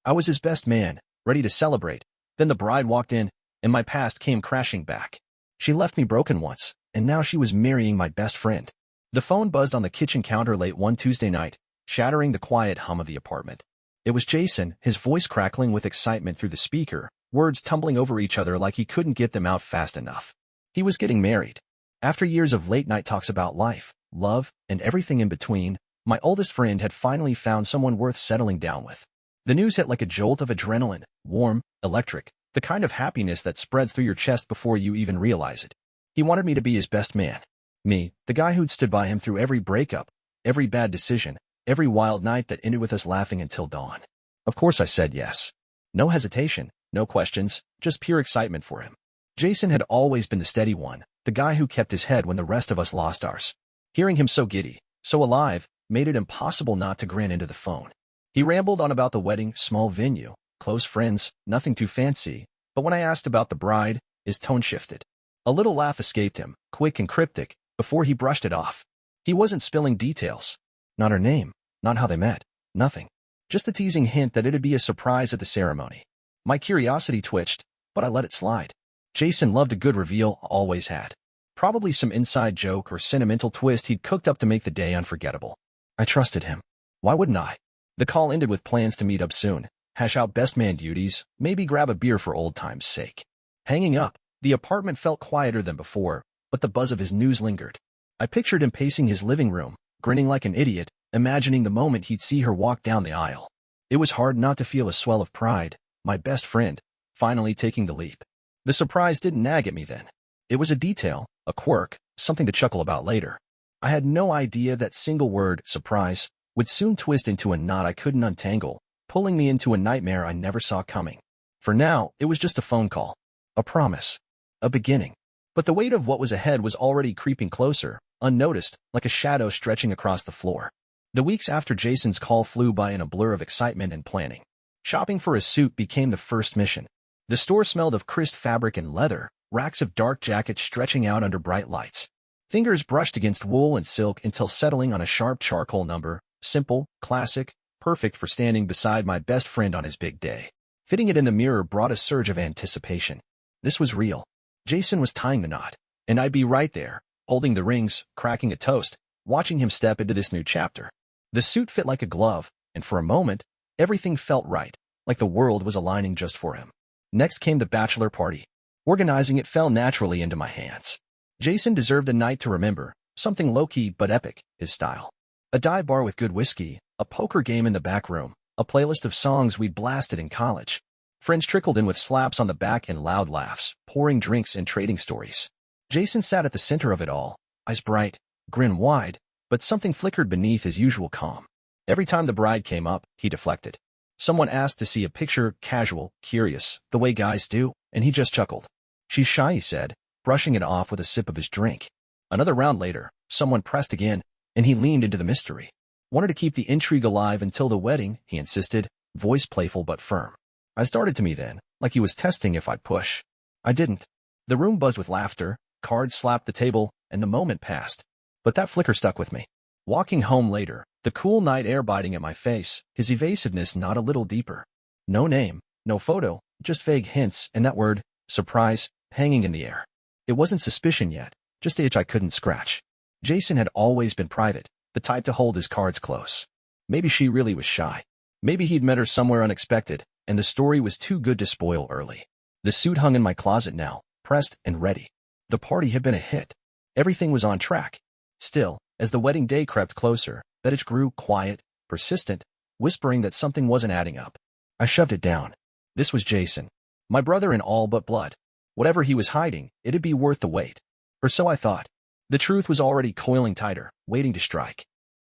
I was his best man, ready to celebrate. Then the bride walked in, and my past came crashing back. She left me broken once, and now she was marrying my best friend. The phone buzzed on the kitchen counter late one Tuesday night, shattering the quiet hum of the apartment. It was Jason, his voice crackling with excitement through the speaker, words tumbling over each other like he couldn't get them out fast enough. He was getting married. After years of late-night talks about life, love, and everything in between, my oldest friend had finally found someone worth settling down with. The news hit like a jolt of adrenaline, warm, electric, the kind of happiness that spreads through your chest before you even realize it. He wanted me to be his best man. Me, the guy who'd stood by him through every breakup, every bad decision, every wild night that ended with us laughing until dawn. Of course I said yes. No hesitation, no questions, just pure excitement for him. Jason had always been the steady one, the guy who kept his head when the rest of us lost ours. Hearing him so giddy, so alive, made it impossible not to grin into the phone. He rambled on about the wedding, small venue, close friends, nothing too fancy, but when I asked about the bride, his tone shifted. A little laugh escaped him, quick and cryptic, before he brushed it off. He wasn't spilling details. Not her name, not how they met, nothing. Just a teasing hint that it'd be a surprise at the ceremony. My curiosity twitched, but I let it slide. Jason loved a good reveal, always had. Probably some inside joke or sentimental twist he'd cooked up to make the day unforgettable. I trusted him. Why wouldn't I? The call ended with plans to meet up soon, hash out best man duties, maybe grab a beer for old time's sake. Hanging up, the apartment felt quieter than before, but the buzz of his news lingered. I pictured him pacing his living room, grinning like an idiot, imagining the moment he'd see her walk down the aisle. It was hard not to feel a swell of pride, my best friend, finally taking the leap. The surprise didn't nag at me then. It was a detail, a quirk, something to chuckle about later. I had no idea that single word, surprise, would soon twist into a knot I couldn't untangle, pulling me into a nightmare I never saw coming. For now, it was just a phone call. A promise. A beginning. But the weight of what was ahead was already creeping closer, unnoticed, like a shadow stretching across the floor. The weeks after Jason's call flew by in a blur of excitement and planning. Shopping for a suit became the first mission. The store smelled of crisp fabric and leather, racks of dark jackets stretching out under bright lights. Fingers brushed against wool and silk until settling on a sharp charcoal number, simple, classic, perfect for standing beside my best friend on his big day. Fitting it in the mirror brought a surge of anticipation. This was real. Jason was tying the knot, and I'd be right there, holding the rings, cracking a toast, watching him step into this new chapter. The suit fit like a glove, and for a moment, everything felt right, like the world was aligning just for him. Next came the bachelor party. Organizing it fell naturally into my hands. Jason deserved a night to remember, something low-key but epic, his style. A dive bar with good whiskey, a poker game in the back room, a playlist of songs we'd blasted in college. Friends trickled in with slaps on the back and loud laughs, pouring drinks and trading stories. Jason sat at the center of it all, eyes bright, grin wide, but something flickered beneath his usual calm. Every time the bride came up, he deflected. Someone asked to see a picture, casual, curious, the way guys do, and he just chuckled. She's shy, he said, brushing it off with a sip of his drink. Another round later, someone pressed again, and he leaned into the mystery. Wanted to keep the intrigue alive until the wedding, he insisted, voice playful but firm. I started to me then, like he was testing if I'd push. I didn't. The room buzzed with laughter, cards slapped the table, and the moment passed. But that flicker stuck with me. Walking home later, the cool night air biting at my face, his evasiveness not a little deeper. No name, no photo, just vague hints, and that word, surprise, hanging in the air. It wasn't suspicion yet, just an itch I couldn't scratch. Jason had always been private, the type to hold his cards close. Maybe she really was shy. Maybe he'd met her somewhere unexpected, and the story was too good to spoil early. The suit hung in my closet now, pressed and ready. The party had been a hit. Everything was on track. Still, as the wedding day crept closer, that itch grew quiet, persistent, whispering that something wasn't adding up. I shoved it down. This was Jason. My brother in all but blood. Whatever he was hiding, it'd be worth the wait. Or so I thought. The truth was already coiling tighter, waiting to strike.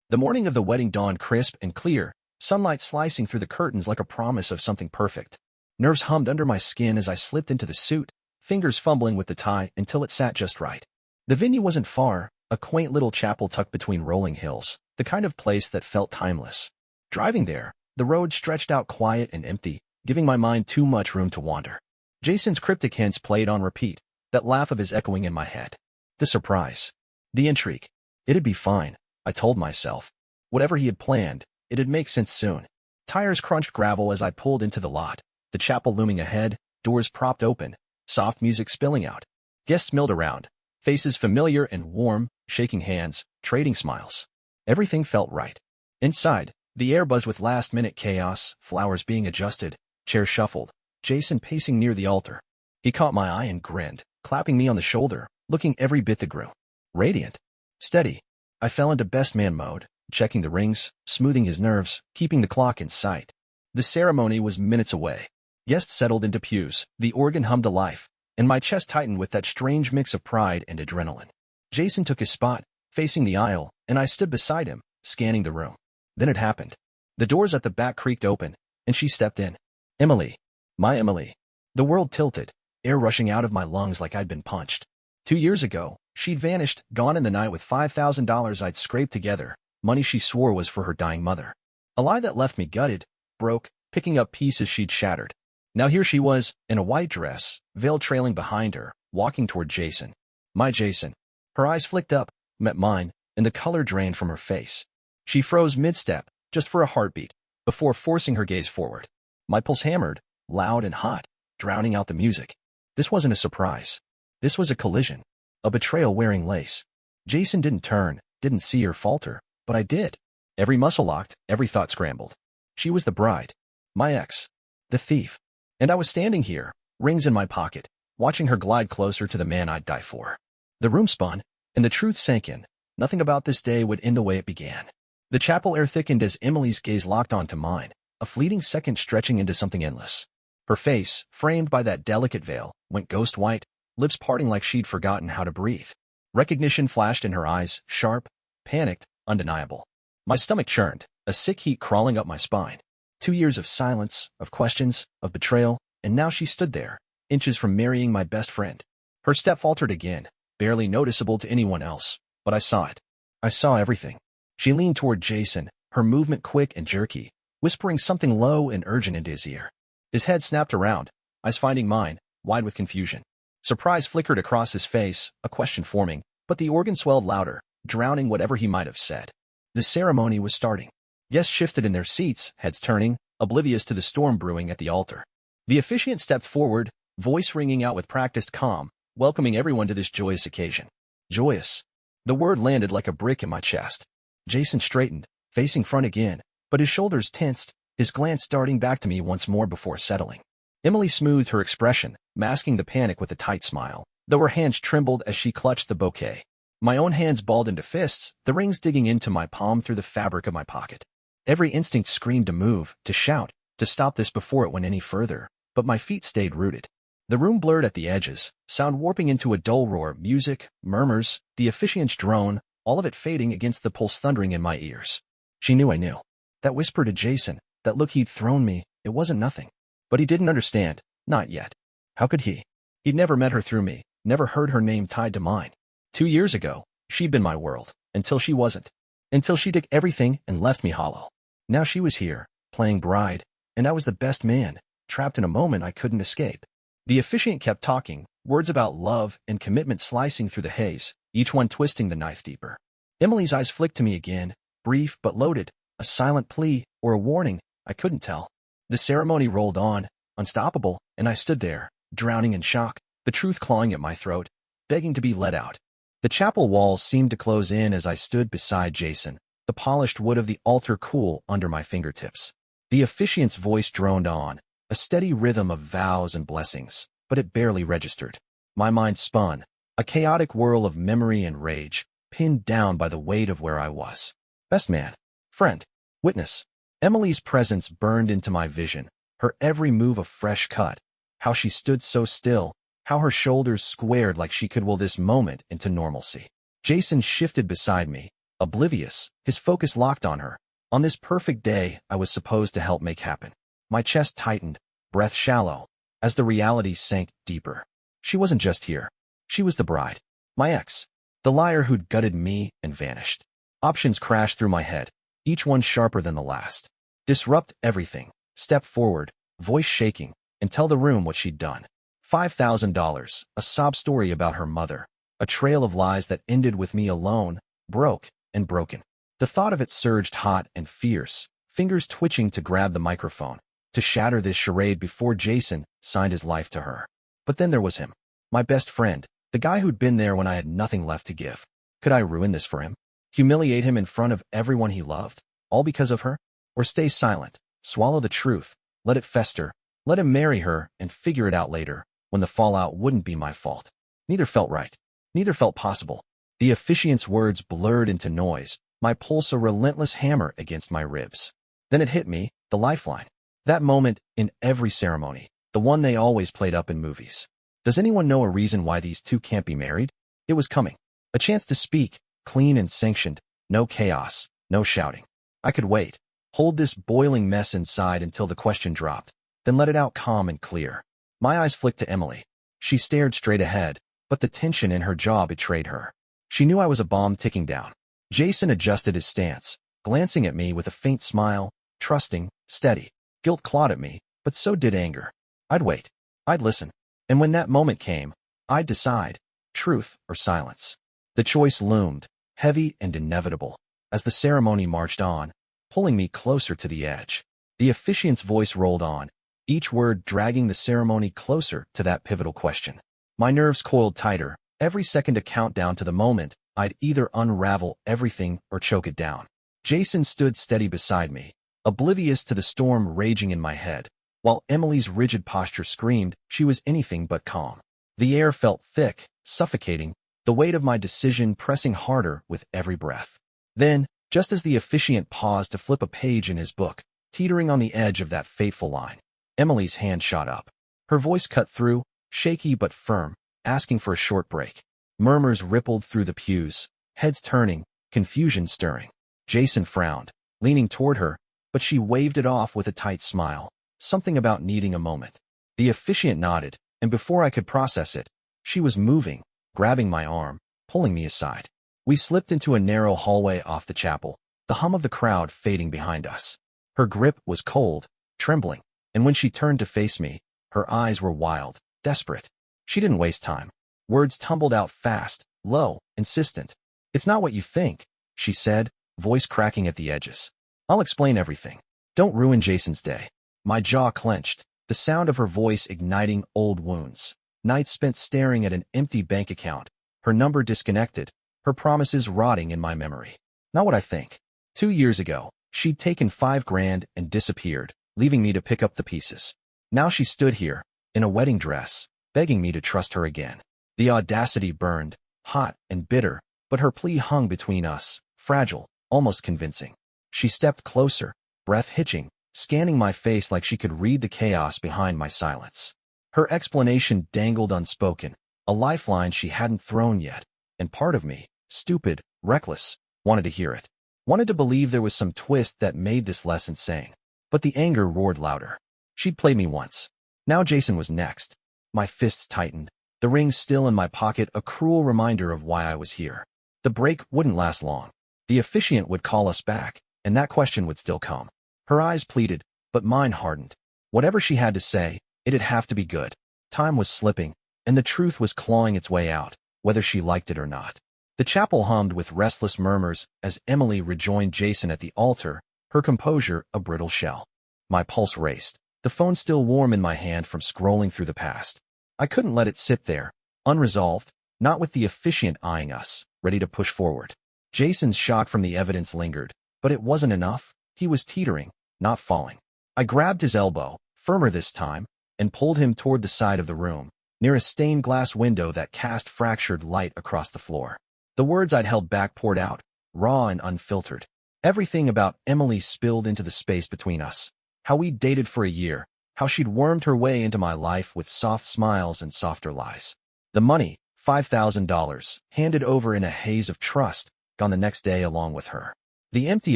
The morning of the wedding dawned crisp and clear, sunlight slicing through the curtains like a promise of something perfect. Nerves hummed under my skin as I slipped into the suit, fingers fumbling with the tie until it sat just right. The venue wasn't far, a quaint little chapel tucked between rolling hills, the kind of place that felt timeless. Driving there, the road stretched out quiet and empty, giving my mind too much room to wander. Jason's cryptic hints played on repeat, that laugh of his echoing in my head. The surprise. The intrigue. It'd be fine, I told myself. Whatever he had planned, it'd make sense soon. Tires crunched gravel as I pulled into the lot, the chapel looming ahead, doors propped open, soft music spilling out. Guests milled around, faces familiar and warm, shaking hands, trading smiles. Everything felt right. Inside, the air buzzed with last-minute chaos, flowers being adjusted, chairs shuffled, Jason pacing near the altar. He caught my eye and grinned, clapping me on the shoulder, looking every bit the groom. Radiant. Steady. I fell into best man mode, checking the rings, smoothing his nerves, keeping the clock in sight. The ceremony was minutes away. Guests settled into pews, the organ hummed to life, and my chest tightened with that strange mix of pride and adrenaline. Jason took his spot, facing the aisle, and I stood beside him, scanning the room. Then it happened. The doors at the back creaked open, and she stepped in. Emily. My Emily. The world tilted, air rushing out of my lungs like I'd been punched. 2 years ago, she'd vanished, gone in the night with $5,000 I'd scraped together, money she swore was for her dying mother. A lie that left me gutted, broke, picking up pieces she'd shattered. Now here she was, in a white dress, veil trailing behind her, walking toward Jason. My Jason. Her eyes flicked up, met mine, and the color drained from her face. She froze mid-step, just for a heartbeat, before forcing her gaze forward. My pulse hammered, loud and hot, drowning out the music. This wasn't a surprise. This was a collision. A betrayal wearing lace. Jason didn't turn, didn't see or falter, but I did. Every muscle locked, every thought scrambled. She was the bride. My ex. The thief. And I was standing here, rings in my pocket, watching her glide closer to the man I'd die for. The room spun, and the truth sank in. Nothing about this day would end the way it began. The chapel air thickened as Emily's gaze locked onto mine, a fleeting second stretching into something endless. Her face, framed by that delicate veil, went ghost white, lips parting like she'd forgotten how to breathe. Recognition flashed in her eyes, sharp, panicked, undeniable. My stomach churned, a sick heat crawling up my spine. 2 years of silence, of questions, of betrayal, and now she stood there, inches from marrying my best friend. Her step faltered again, barely noticeable to anyone else, but I saw it. I saw everything. She leaned toward Jason, her movement quick and jerky, whispering something low and urgent into his ear. His head snapped around, eyes finding mine, wide with confusion. Surprise flickered across his face, a question forming, but the organ swelled louder, drowning whatever he might have said. The ceremony was starting. Guests shifted in their seats, heads turning, oblivious to the storm brewing at the altar. The officiant stepped forward, voice ringing out with practiced calm, welcoming everyone to this joyous occasion. Joyous. The word landed like a brick in my chest. Jason straightened, facing front again, but his shoulders tensed, his glance darting back to me once more before settling. Emily smoothed her expression, masking the panic with a tight smile, though her hands trembled as she clutched the bouquet. My own hands balled into fists, the rings digging into my palm through the fabric of my pocket. Every instinct screamed to move, to shout, to stop this before it went any further, but my feet stayed rooted. The room blurred at the edges, sound warping into a dull roar, music, murmurs, the officiant's drone, all of it fading against the pulse thundering in my ears. She knew I knew. That whisper to Jason, that look he'd thrown me, it wasn't nothing. But he didn't understand, not yet. How could he? He'd never met her through me, never heard her name tied to mine. 2 years ago, she'd been my world, until she wasn't. Until she took everything and left me hollow. Now she was here, playing bride, and I was the best man, trapped in a moment I couldn't escape. The officiant kept talking, words about love and commitment slicing through the haze, each one twisting the knife deeper. Emily's eyes flicked to me again, brief but loaded, a silent plea or a warning, I couldn't tell. The ceremony rolled on, unstoppable, and I stood there, drowning in shock, the truth clawing at my throat, begging to be let out. The chapel walls seemed to close in as I stood beside Jason, the polished wood of the altar cool under my fingertips. The officiant's voice droned on, a steady rhythm of vows and blessings, but it barely registered. My mind spun, a chaotic whirl of memory and rage, pinned down by the weight of where I was. Best man, friend, witness. Emily's presence burned into my vision, her every move a fresh cut, how she stood so still, how her shoulders squared like she could will this moment into normalcy. Jason shifted beside me, oblivious, his focus locked on her, on this perfect day I was supposed to help make happen. My chest tightened, breath shallow, as the reality sank deeper. She wasn't just here. She was the bride. My ex. The liar who'd gutted me and vanished. Options crashed through my head, each one sharper than the last. Disrupt everything, step forward, voice shaking, and tell the room what she'd done. $5,000, a sob story about her mother, a trail of lies that ended with me alone, broke and broken. The thought of it surged hot and fierce, fingers twitching to grab the microphone, to shatter this charade before Jason signed his life to her. But then there was him, my best friend, the guy who'd been there when I had nothing left to give. Could I ruin this for him? Humiliate him in front of everyone he loved? All because of her? Or stay silent, swallow the truth, let it fester, let him marry her and figure it out later, when the fallout wouldn't be my fault? Neither felt right. Neither felt possible. The officiant's words blurred into noise, my pulse a relentless hammer against my ribs. Then it hit me, the lifeline. That moment in every ceremony, the one they always played up in movies. Does anyone know a reason why these two can't be married? It was coming. A chance to speak, clean and sanctioned, no chaos, no shouting. I could wait, hold this boiling mess inside until the question dropped, then let it out calm and clear. My eyes flicked to Emily. She stared straight ahead, but the tension in her jaw betrayed her. She knew I was a bomb ticking down. Jason adjusted his stance, glancing at me with a faint smile, trusting, steady. Guilt clawed at me, but so did anger. I'd wait. I'd listen. And when that moment came, I'd decide, truth or silence. The choice loomed, heavy and inevitable, as the ceremony marched on, pulling me closer to the edge. The officiant's voice rolled on, each word dragging the ceremony closer to that pivotal question. My nerves coiled tighter, every second a countdown to the moment I'd either unravel everything or choke it down. Jason stood steady beside me, oblivious to the storm raging in my head, while Emily's rigid posture screamed she was anything but calm. The air felt thick, suffocating, the weight of my decision pressing harder with every breath. Then, just as the officiant paused to flip a page in his book, teetering on the edge of that fateful line, Emily's hand shot up. Her voice cut through, shaky but firm, asking for a short break. Murmurs rippled through the pews, heads turning, confusion stirring. Jason frowned, leaning toward her, but she waved it off with a tight smile, something about needing a moment. The officiant nodded, and before I could process it, she was moving, grabbing my arm, pulling me aside. We slipped into a narrow hallway off the chapel, the hum of the crowd fading behind us. Her grip was cold, trembling, and when she turned to face me, her eyes were wild, desperate. She didn't waste time. Words tumbled out fast, low, insistent. "It's not what you think," she said, voice cracking at the edges. "I'll explain everything. Don't ruin Jason's day." My jaw clenched, the sound of her voice igniting old wounds. Nights spent staring at an empty bank account, her number disconnected, her promises rotting in my memory. Not what I think. 2 years ago, she'd taken $5,000 and disappeared, leaving me to pick up the pieces. Now she stood here, in a wedding dress, begging me to trust her again. The audacity burned, hot and bitter, but her plea hung between us, fragile, almost convincing. She stepped closer, breath hitching, scanning my face like she could read the chaos behind my silence. Her explanation dangled unspoken, a lifeline she hadn't thrown yet, and part of me, stupid, reckless, wanted to hear it. Wanted to believe there was some twist that made this less insane. But the anger roared louder. She'd played me once. Now Jason was next. My fists tightened, the ring still in my pocket, a cruel reminder of why I was here. The break wouldn't last long. The officiant would call us back, and that question would still come. Her eyes pleaded, but mine hardened. Whatever she had to say, it'd have to be good. Time was slipping, and the truth was clawing its way out, whether she liked it or not. The chapel hummed with restless murmurs as Emily rejoined Jason at the altar, her composure a brittle shell. My pulse raced, the phone still warm in my hand from scrolling through the past. I couldn't let it sit there, unresolved, not with the officiant eyeing us, ready to push forward. Jason's shock from the evidence lingered, but it wasn't enough. He was teetering, not falling. I grabbed his elbow, firmer this time, and pulled him toward the side of the room, near a stained glass window that cast fractured light across the floor. The words I'd held back poured out, raw and unfiltered. Everything about Emily spilled into the space between us. How we'd dated for a year, how she'd wormed her way into my life with soft smiles and softer lies. The money, $5,000, handed over in a haze of trust, gone the next day along with her. The empty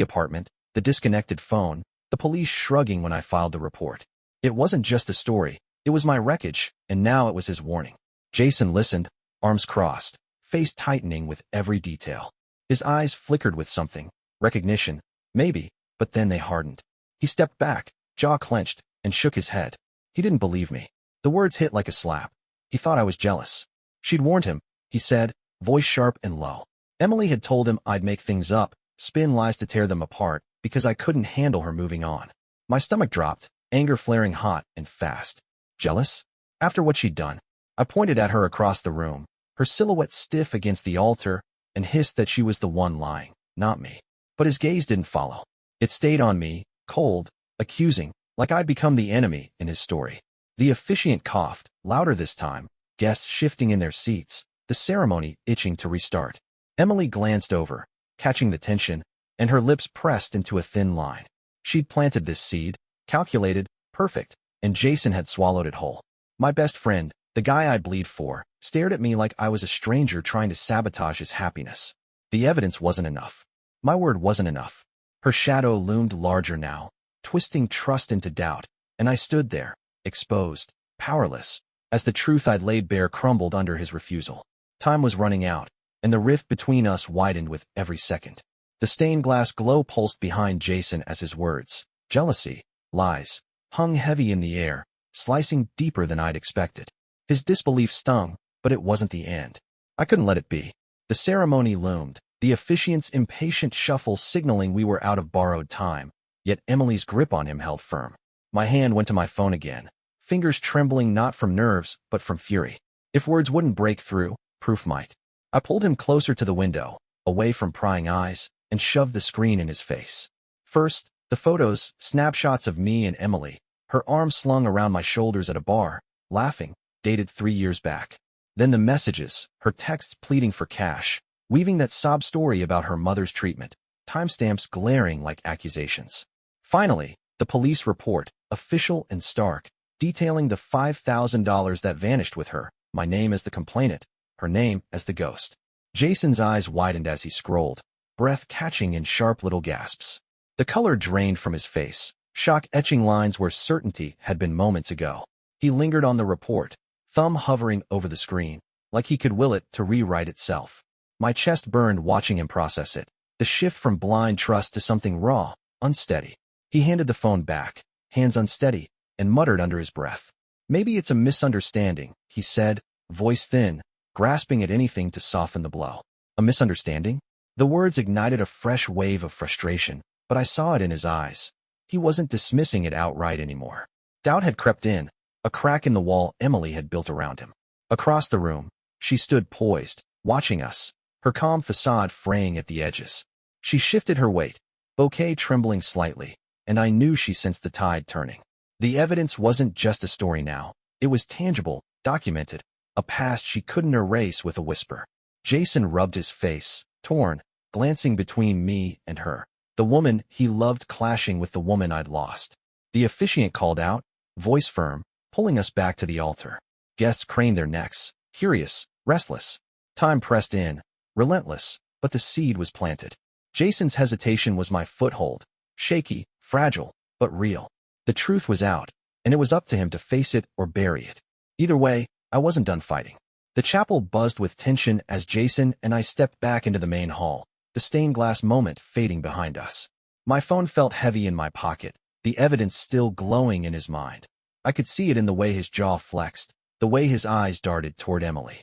apartment, the disconnected phone, the police shrugging when I filed the report. It wasn't just a story, it was my wreckage, and now it was his warning. Jason listened, arms crossed, face tightening with every detail. His eyes flickered with something, recognition, maybe, but then they hardened. He stepped back, jaw clenched, and shook his head. He didn't believe me. The words hit like a slap. He thought I was jealous. She'd warned him, he said, voice sharp and low. Emily had told him I'd make things up, spin lies to tear them apart, because I couldn't handle her moving on. My stomach dropped, anger flaring hot and fast. Jealous? After what she'd done, I pointed at her across the room, her silhouette stiff against the altar, and hissed that she was the one lying, not me. But his gaze didn't follow. It stayed on me, cold, accusing, like I'd become the enemy in his story. The officiant coughed, louder this time, guests shifting in their seats, the ceremony itching to restart. Emily glanced over, catching the tension, and her lips pressed into a thin line. She'd planted this seed, calculated, perfect, and Jason had swallowed it whole. My best friend, the guy I'd bleed for, stared at me like I was a stranger trying to sabotage his happiness. The evidence wasn't enough. My word wasn't enough. Her shadow loomed larger now, twisting trust into doubt, and I stood there, exposed, powerless, as the truth I'd laid bare crumbled under his refusal. Time was running out, and the rift between us widened with every second. The stained glass glow pulsed behind Jason as his words, jealousy, lies, hung heavy in the air, slicing deeper than I'd expected. His disbelief stung, but it wasn't the end. I couldn't let it be. The ceremony loomed, the officiant's impatient shuffle signaling we were out of borrowed time, yet Emily's grip on him held firm. My hand went to my phone again, fingers trembling not from nerves, but from fury. If words wouldn't break through, proof might. I pulled him closer to the window, away from prying eyes, and shoved the screen in his face. First, the photos, snapshots of me and Emily, her arms slung around my shoulders at a bar, laughing, dated 3 years back. Then the messages, her texts pleading for cash, weaving that sob story about her mother's treatment, timestamps glaring like accusations. Finally, the police report, official and stark, detailing the $5,000 that vanished with her, my name as the complainant, her name as the ghost. Jason's eyes widened as he scrolled, breath catching in sharp little gasps. The color drained from his face, shock etching lines where certainty had been moments ago. He lingered on the report, thumb hovering over the screen, like he could will it to rewrite itself. My chest burned watching him process it, the shift from blind trust to something raw, unsteady. He handed the phone back, hands unsteady, and muttered under his breath. Maybe it's a misunderstanding, he said, voice thin, grasping at anything to soften the blow. A misunderstanding? The words ignited a fresh wave of frustration, but I saw it in his eyes. He wasn't dismissing it outright anymore. Doubt had crept in, a crack in the wall Emily had built around him. Across the room, she stood poised, watching us, her calm facade fraying at the edges. She shifted her weight, bouquet trembling slightly, and I knew she sensed the tide turning. The evidence wasn't just a story now. It was tangible, documented, a past she couldn't erase with a whisper. Jason rubbed his face, torn, glancing between me and her. The woman he loved clashing with the woman I'd lost. The officiant called out, voice firm, pulling us back to the altar. Guests craned their necks, curious, restless. Time pressed in, relentless, but the seed was planted. Jason's hesitation was my foothold, shaky, fragile, but real. The truth was out, and it was up to him to face it or bury it. Either way, I wasn't done fighting. The chapel buzzed with tension as Jason and I stepped back into the main hall, the stained glass moment fading behind us. My phone felt heavy in my pocket, the evidence still glowing in his mind. I could see it in the way his jaw flexed, the way his eyes darted toward Emily.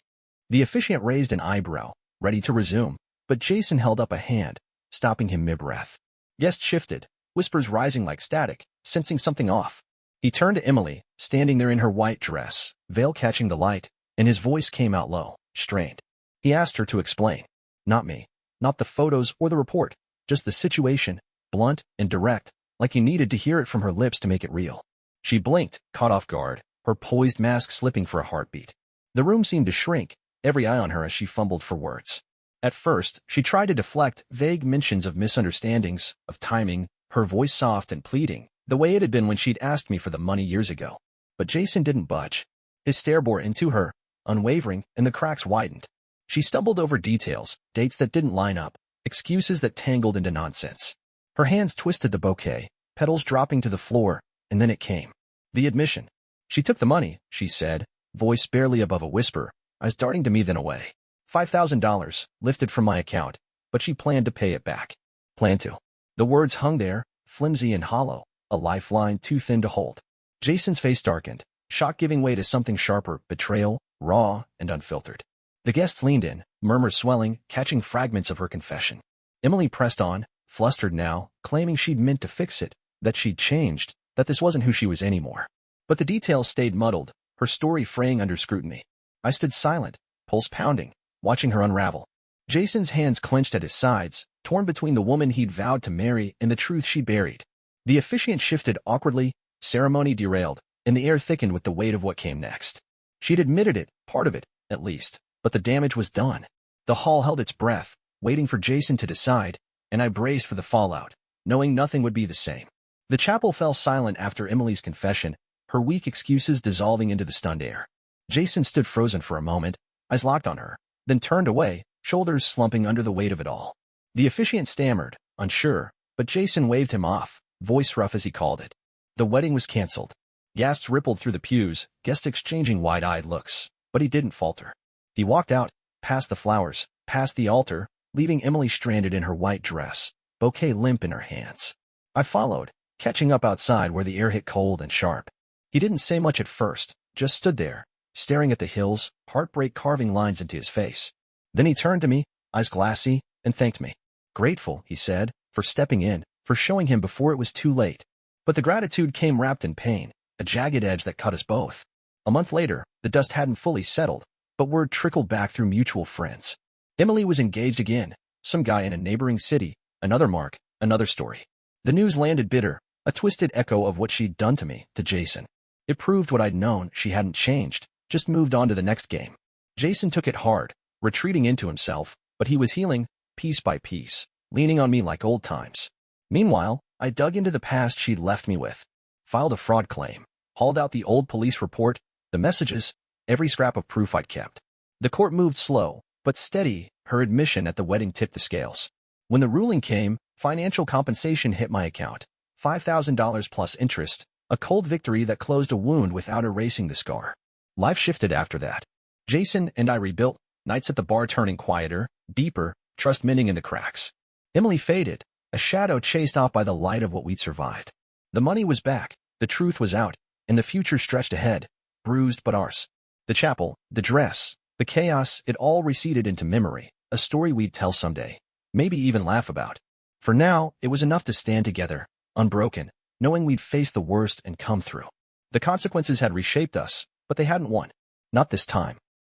The officiant raised an eyebrow, ready to resume, but Jason held up a hand, stopping him mid-breath. Guests shifted, whispers rising like static, sensing something off. He turned to Emily, standing there in her white dress, veil catching the light, and his voice came out low, strained. He asked her to explain. Not me, not the photos or the report, just the situation, blunt and direct, like he needed to hear it from her lips to make it real. She blinked, caught off guard, her poised mask slipping for a heartbeat. The room seemed to shrink, every eye on her as she fumbled for words. At first, she tried to deflect vague mentions of misunderstandings, of timing, her voice soft and pleading, the way it had been when she'd asked me for the money years ago. But Jason didn't budge. His stare bore into her, unwavering, and the cracks widened. She stumbled over details, dates that didn't line up, excuses that tangled into nonsense. Her hands twisted the bouquet, petals dropping to the floor, and then it came. The admission. She took the money, she said, voice barely above a whisper, eyes darting to me then away. $5,000, lifted from my account, but she planned to pay it back. Planned to. The words hung there, flimsy and hollow, a lifeline too thin to hold. Jason's face darkened, shock giving way to something sharper, betrayal, raw and unfiltered. The guests leaned in, murmurs swelling, catching fragments of her confession. Emily pressed on, flustered now, claiming she'd meant to fix it, that she'd changed, that this wasn't who she was anymore. But the details stayed muddled, her story fraying under scrutiny. I stood silent, pulse pounding, watching her unravel. Jason's hands clenched at his sides, torn between the woman he'd vowed to marry and the truth she buried. The officiant shifted awkwardly, ceremony derailed, and the air thickened with the weight of what came next. She'd admitted it, part of it, at least, but the damage was done. The hall held its breath, waiting for Jason to decide, and I braced for the fallout, knowing nothing would be the same. The chapel fell silent after Emily's confession, her weak excuses dissolving into the stunned air. Jason stood frozen for a moment, eyes locked on her, then turned away, shoulders slumping under the weight of it all. The officiant stammered, unsure, but Jason waved him off, voice rough as he called it. The wedding was canceled. Gasps rippled through the pews, guests exchanging wide-eyed looks, but he didn't falter. He walked out, past the flowers, past the altar, leaving Emily stranded in her white dress, bouquet limp in her hands. I followed, catching up outside where the air hit cold and sharp. He didn't say much at first, just stood there, staring at the hills, heartbreak carving lines into his face. Then he turned to me, eyes glassy, and thanked me. Grateful, he said, for stepping in, for showing him before it was too late. But the gratitude came wrapped in pain, a jagged edge that cut us both. A month later, the dust hadn't fully settled, but word trickled back through mutual friends. Emily was engaged again, some guy in a neighboring city, another mark, another story. The news landed bitter, a twisted echo of what she'd done to me, to Jason. It proved what I'd known, she hadn't changed, just moved on to the next game. Jason took it hard, retreating into himself, but he was healing, piece by piece, leaning on me like old times. Meanwhile, I dug into the past she'd left me with, filed a fraud claim, hauled out the old police report, the messages, every scrap of proof I'd kept. The court moved slow, but steady, her admission at the wedding tipped the scales. When the ruling came, financial compensation hit my account, $5,000 plus interest, a cold victory that closed a wound without erasing the scar. Life shifted after that. Jason and I rebuilt, nights at the bar turning quieter, deeper, trust mending in the cracks. Emily faded, a shadow chased off by the light of what we'd survived. The money was back, the truth was out, and the future stretched ahead, bruised but ours. The chapel, the dress, the chaos, it all receded into memory, a story we'd tell someday, maybe even laugh about. For now, it was enough to stand together, unbroken, knowing we'd face the worst and come through. The consequences had reshaped us, but they hadn't won. Not this time.